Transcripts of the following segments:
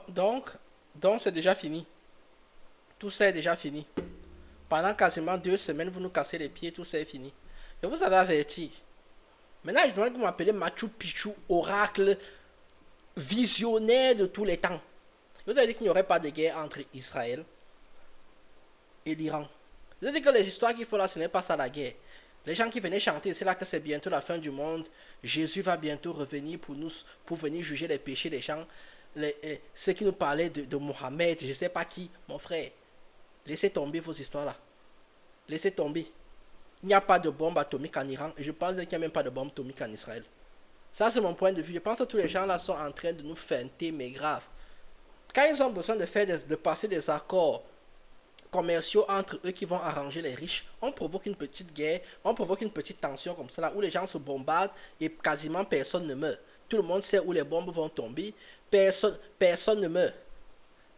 Donc c'est déjà fini. Tout ça est déjà fini. Pendant quasiment 2 semaines, vous nous cassez les pieds, tout ça est fini. Je vous avais averti. Maintenant, je demande que vous m'appelez Machu Picchu, oracle, visionnaire de tous les temps. Je vous avez dit qu'il n'y aurait pas de guerre entre Israël et l'Iran. Je vous avez dit que les histoires qu'il faut là, ce n'est pas ça la guerre. Les gens qui venaient chanter, c'est là que c'est bientôt la fin du monde. Jésus va bientôt revenir pour venir juger les péchés des gens. Ceux qui nous parlaient de Mohamed, je ne sais pas qui, mon frère. Laissez tomber vos histoires là. Laissez tomber. Il n'y a pas de bombe atomique en Iran et je pense qu'il n'y a même pas de bombe atomique en Israël. Ça, c'est mon point de vue. Je pense que tous les gens là sont en train de nous feinter, mais grave. Quand ils ont besoin de passer des accords commerciaux entre eux qui vont arranger les riches, on provoque une petite guerre, on provoque une petite tension comme ça là, où les gens se bombardent et quasiment personne ne meurt. Tout le monde sait où les bombes vont tomber, personne ne meurt.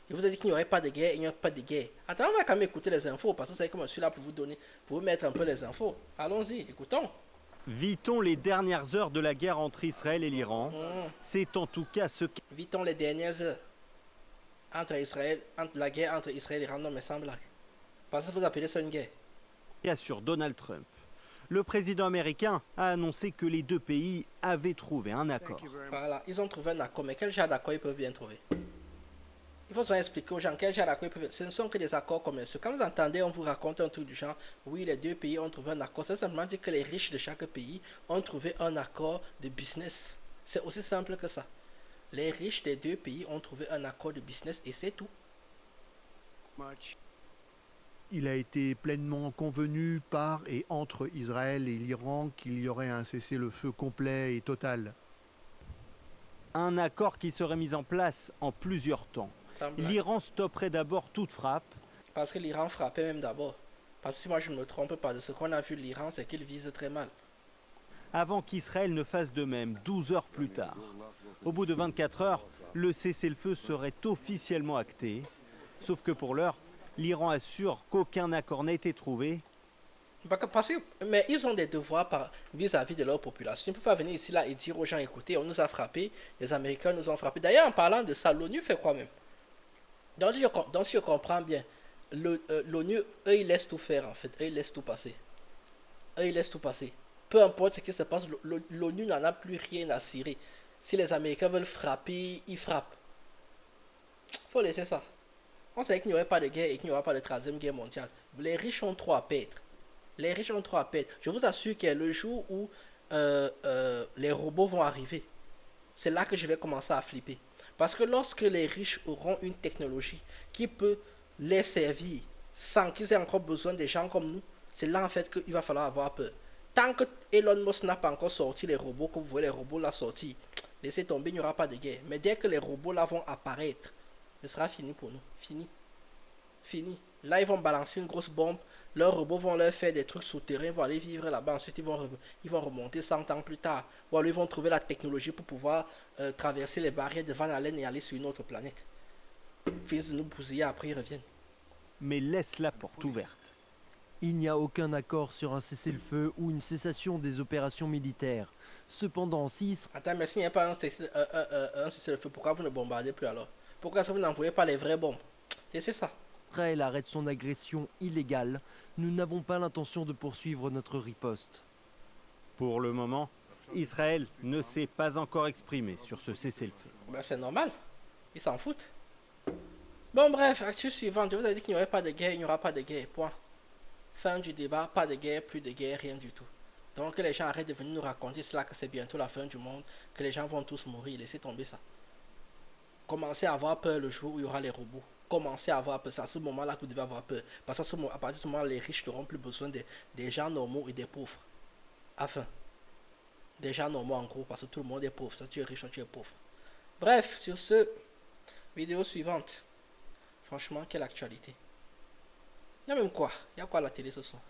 Je vous ai dit qu'il n'y aurait pas de guerre, il n'y aurait pas de guerre. Attends, on va quand même écouter les infos, parce que vous savez comme je suis là pour vous donner, pour vous mettre un peu les infos. Allons-y, écoutons. Vit-on les dernières heures de la guerre entre Israël et l'Iran? C'est en tout cas ce qu'a Vit-on les dernières heures entre la guerre entre Israël et l'Iran? Non, mais sans blague. Parce que vous appelez ça une guerre. assure Donald Trump. Le président américain a annoncé que les deux pays avaient trouvé un accord. Voilà, ils ont trouvé un accord, mais quel genre d'accord ils peuvent bien trouver? Il faut s'en expliquer aux gens quel genre d'accord ils peuvent. Ce ne sont que des accords commerciaux. Quand vous entendez, on vous raconte un truc du genre, oui, les deux pays ont trouvé un accord. Ça simplement dire que les riches de chaque pays ont trouvé un accord de business. C'est aussi simple que ça. Les riches des deux pays ont trouvé un accord de business et c'est tout. Il a été pleinement convenu par et entre Israël et l'Iran qu'il y aurait un cessez-le-feu complet et total. Un accord qui serait mis en place en plusieurs temps. L'Iran stopperait d'abord toute frappe. Parce que l'Iran frappait même d'abord. Parce que si moi je ne me trompe pas de ce qu'on a vu de l'Iran, c'est qu'il vise très mal. Avant qu'Israël ne fasse de même 12 heures plus tard. Au bout de 24 heures, le cessez-le-feu serait officiellement acté. Sauf que pour l'heure, l'Iran assure qu'aucun accord n'a été trouvé. Mais ils ont des devoirs vis-à-vis de leur population. Ils ne peuvent pas venir ici là et dire aux gens, écoutez, on nous a frappés, les Américains nous ont frappés. D'ailleurs, en parlant de ça, l'ONU fait quoi même? Donc si je comprends bien, l'ONU, eux, ils laissent tout faire en fait. Eux, ils laissent tout passer. Eux, ils laissent tout passer. Peu importe ce qui se passe, l'ONU n'en a plus rien à cirer. Si les Américains veulent frapper, ils frappent. Faut laisser ça. On savait qu'il n'y aurait pas de guerre et qu'il n'y aura pas de troisième guerre mondiale. Les riches ont trop à perdre. Les riches ont trop à perdre. Je vous assure qu'il y a le jour où les robots vont arriver. C'est là que je vais commencer à flipper. Parce que lorsque les riches auront une technologie qui peut les servir sans qu'ils aient encore besoin des gens comme nous, c'est là en fait qu'il va falloir avoir peur. Tant que Elon Musk n'a pas encore sorti les robots, que vous voyez les robots là sortir, laissez tomber, il n'y aura pas de guerre. Mais dès que les robots là vont apparaître, ce sera fini pour nous. Fini. Fini. Là, ils vont balancer une grosse bombe. Leurs robots vont leur faire des trucs souterrains. Ils vont aller vivre là-bas. Ensuite, ils vont remonter 100 ans plus tard. Ou alors, ils vont trouver la technologie pour pouvoir traverser les barrières de Van Allen et aller sur une autre planète. Finissent de nous bousiller, après ils reviennent. Mais laisse la porte ouverte. Il n'y a aucun accord sur un cessez-le-feu ou une cessation des opérations militaires. Cependant, si Attends, mais s'il n'y a pas un cessez-le-feu, pourquoi vous ne bombardez plus alors? Pourquoi ça vous n'envoyez pas les vraies bombes? Et c'est ça. Israël arrête son agression illégale, nous n'avons pas l'intention de poursuivre notre riposte. Pour le moment, Israël ne s'est pas encore exprimé sur ce cessez-le-feu. Ben, c'est normal. Ils s'en foutent. Bon, bref, actu suivante. Je vous ai dit qu'il n'y aurait pas de guerre, il n'y aura pas de guerre. Point. Fin du débat, pas de guerre, plus de guerre, rien du tout. Donc que les gens arrêtent de venir nous raconter cela, que c'est bientôt la fin du monde, que les gens vont tous mourir. Laissez tomber ça. Commencez à avoir peur le jour où il y aura les robots. Commencez à avoir peur. C'est à ce moment-là que vous devez avoir peur. Parce qu'à partir de ce moment, les riches n'auront plus besoin des gens normaux et des pauvres. Enfin, des gens normaux en gros, parce que tout le monde est pauvre. Soit tu es riche, soit tu es pauvre. Bref, sur ce, vidéo suivante. Franchement, quelle actualité. Il y a même quoi? Il y a quoi à la télé ce soir?